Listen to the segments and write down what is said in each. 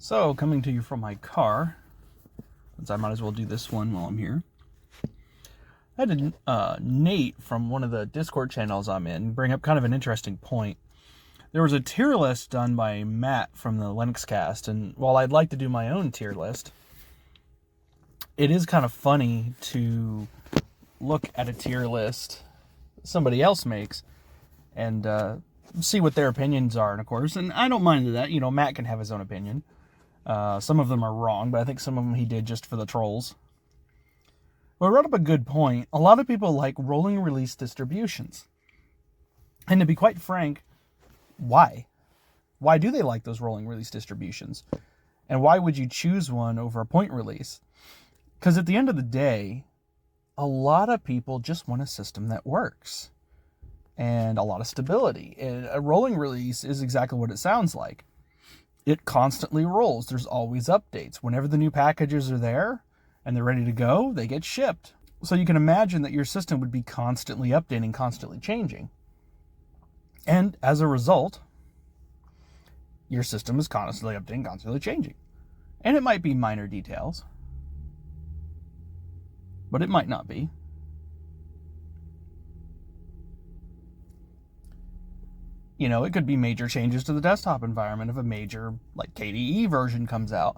So, coming to you from my car, since I might as well do this one while I'm here. I had Nate from one of the Discord channels I'm in bring up kind of an interesting point. There was a tier list done by Matt from the Linux Cast, and while I'd like to do my own tier list, it is kind of funny to look at a tier list somebody else makes and see what their opinions are, and of course, and I don't mind that, Matt can have his own opinion. Some of them are wrong, but I think some of them he did just for the trolls. Well, I brought up a good point. A lot of people like rolling release distributions. And to be quite frank, why? Why do they like those rolling release distributions? And why would you choose one over a point release? Because at the end of the day, a lot of people just want a system that works. And a lot of stability. And a rolling release is exactly what it sounds like. It constantly rolls. There's always updates. Whenever the new packages are there and they're ready to go, they get shipped. So you can imagine that your system would be constantly updating, constantly changing. And as a result, your system is constantly updating, constantly changing. And it might be minor details, but it might not be. It could be major changes to the desktop environment if a major, KDE version comes out.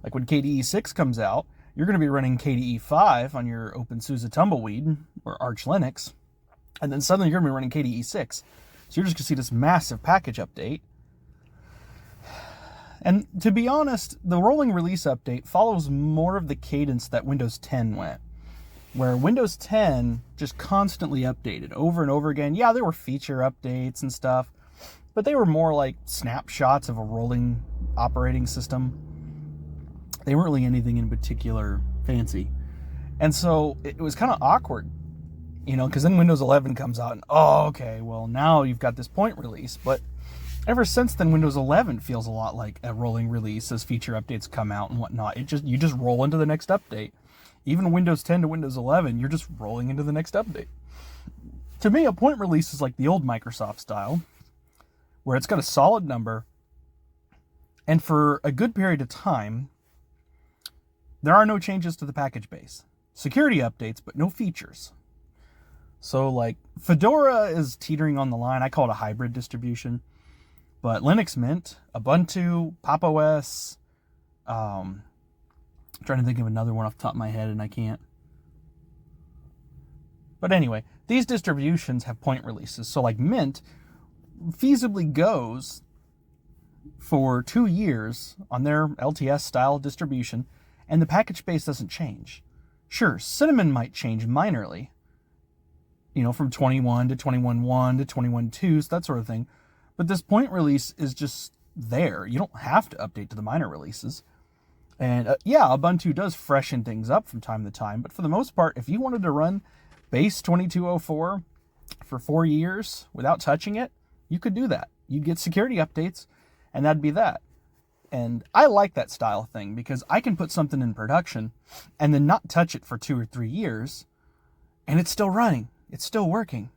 Like when KDE 6 comes out, you're going to be running KDE 5 on your OpenSUSE Tumbleweed or Arch Linux, and then suddenly you're going to be running KDE 6. So you're just going to see this massive package update. And to be honest, the rolling release update follows more of the cadence that Windows 10 went, where Windows 10 just constantly updated over and over again. Yeah, there were feature updates and stuff, but they were more like snapshots of a rolling operating system. They weren't really anything in particular fancy. And so it was kind of awkward, because then Windows 11 comes out and, okay, well, now you've got this point release. But ever since then, Windows 11 feels a lot like a rolling release as feature updates come out and whatnot. You just roll into the next update. Even Windows 10 to Windows 11, you're just rolling into the next update. To me, a point release is like the old Microsoft style, where it's got a solid number, and for a good period of time, there are no changes to the package base. Security updates, but no features. So Fedora is teetering on the line. I call it a hybrid distribution. But Linux Mint, Ubuntu, Pop! OS, I'm trying to think of another one off the top of my head, and I can't. But anyway, these distributions have point releases. So Mint feasibly goes for 2 years on their LTS style distribution, and the package base doesn't change. Sure, Cinnamon might change minorly, from 21 to 21.1 to 21.2, so that sort of thing. But this point release is just there. You don't have to update to the minor releases. And Ubuntu does freshen things up from time to time, but for the most part, if you wanted to run base 2204 for 4 years without touching it, you could do that. You'd get security updates, and that'd be that. And I like that style thing because I can put something in production and then not touch it for 2 or 3 years, and it's still running. It's still working.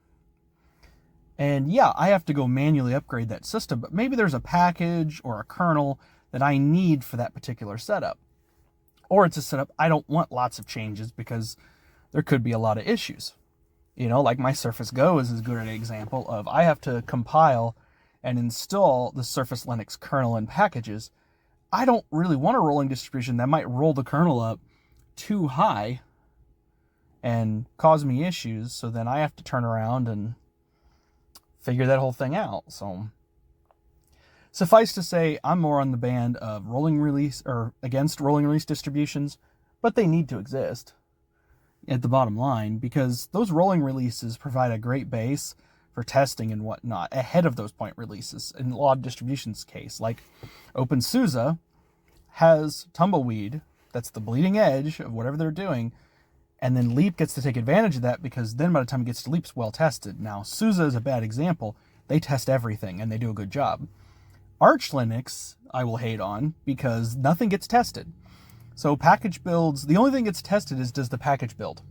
And I have to go manually upgrade that system, but maybe there's a package or a kernel that I need for that particular setup. Or it's a setup I don't want lots of changes because there could be a lot of issues. Like my Surface Go is as good an example of I have to compile and install the Surface Linux kernel and packages. I don't really want a rolling distribution that might roll the kernel up too high and cause me issues, so then I have to turn around and figure that whole thing out. So suffice to say, I'm more on the band of rolling release or against rolling release distributions, but they need to exist at the bottom line because those rolling releases provide a great base for testing and whatnot ahead of those point releases. In a lot of distributions case, like OpenSUSE has Tumbleweed, that's the bleeding edge of whatever they're doing, and then Leap gets to take advantage of that because then by the time it gets to Leap, it's well tested. Now, SUSE is a bad example. They test everything, and they do a good job. Arch Linux, I will hate on because nothing gets tested. So package builds, the only thing gets tested is does the package build.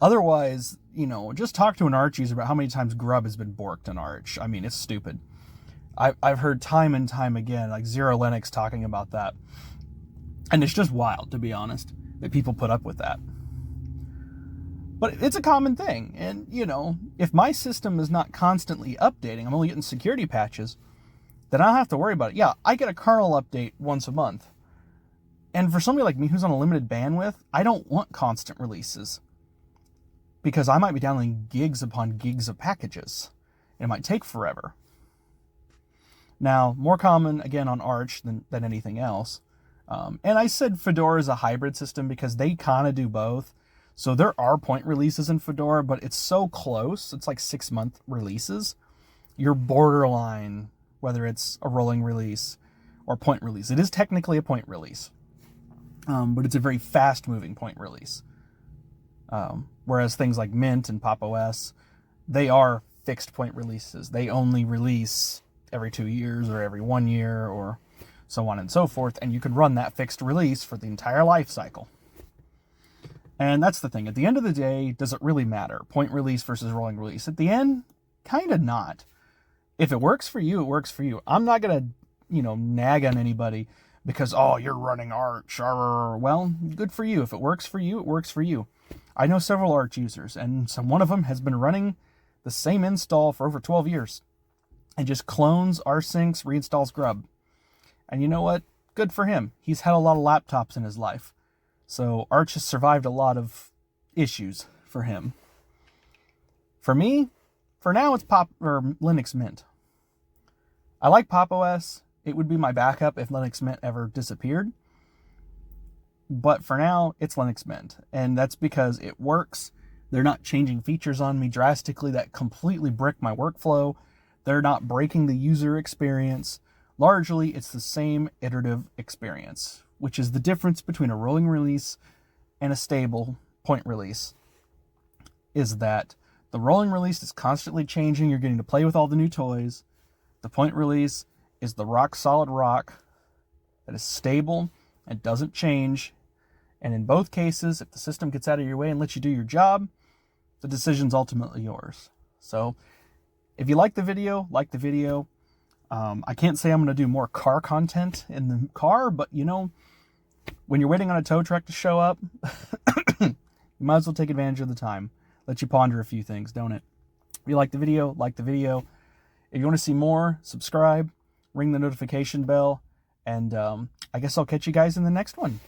Otherwise, just talk to an Arch user about how many times grub has been borked on Arch. I mean, it's stupid. I've heard time and time again, like Zero Linux talking about that. And it's just wild, to be honest, that people put up with that. But it's a common thing. And, you know, if my system is not constantly updating, I'm only getting security patches, then I don't have to worry about it. Yeah, I get a kernel update once a month. And for somebody like me who's on a limited bandwidth, I don't want constant releases. Because I might be downloading gigs upon gigs of packages. And it might take forever. Now, more common, again, on Arch than anything else. And I said Fedora is a hybrid system because they kind of do both. So there are point releases in Fedora, but it's so close. It's like 6-month releases. You're borderline, whether it's a rolling release or point release. It is technically a point release. But it's a very fast-moving point release. Whereas things like Mint and Pop! OS, they are fixed point releases. They only release every 2 years or every 1 year or so on and so forth, and you can run that fixed release for the entire life cycle. And that's the thing. At the end of the day, does it really matter? Point release versus rolling release. At the end, kind of not. If it works for you, it works for you. I'm not going to, nag on anybody because, oh, you're running Arch. Well, good for you. If it works for you, it works for you. I know several Arch users, and one of them has been running the same install for over 12 years. And just clones, rsyncs, reinstalls grub. And you know what? Good for him. He's had a lot of laptops in his life. So Arch has survived a lot of issues for him. For me, for now, it's Linux Mint. I like Pop! OS. It would be my backup if Linux Mint ever disappeared. But for now, it's Linux Mint. And that's because it works. They're not changing features on me drastically that completely brick my workflow. They're not breaking the user experience. Largely, it's the same iterative experience, which is the difference between a rolling release and a stable point release, is that the rolling release is constantly changing. You're getting to play with all the new toys. The point release is the rock-solid rock that is stable and doesn't change. And in both cases, if the system gets out of your way and lets you do your job, the decision's ultimately yours. So, if you like the video, like the video. I can't say I'm going to do more car content in the car, but when you're waiting on a tow truck to show up, you might as well take advantage of the time. Let you ponder a few things, don't it? If you like the video, like the video. If you want to see more, subscribe, ring the notification bell, and I guess I'll catch you guys in the next one.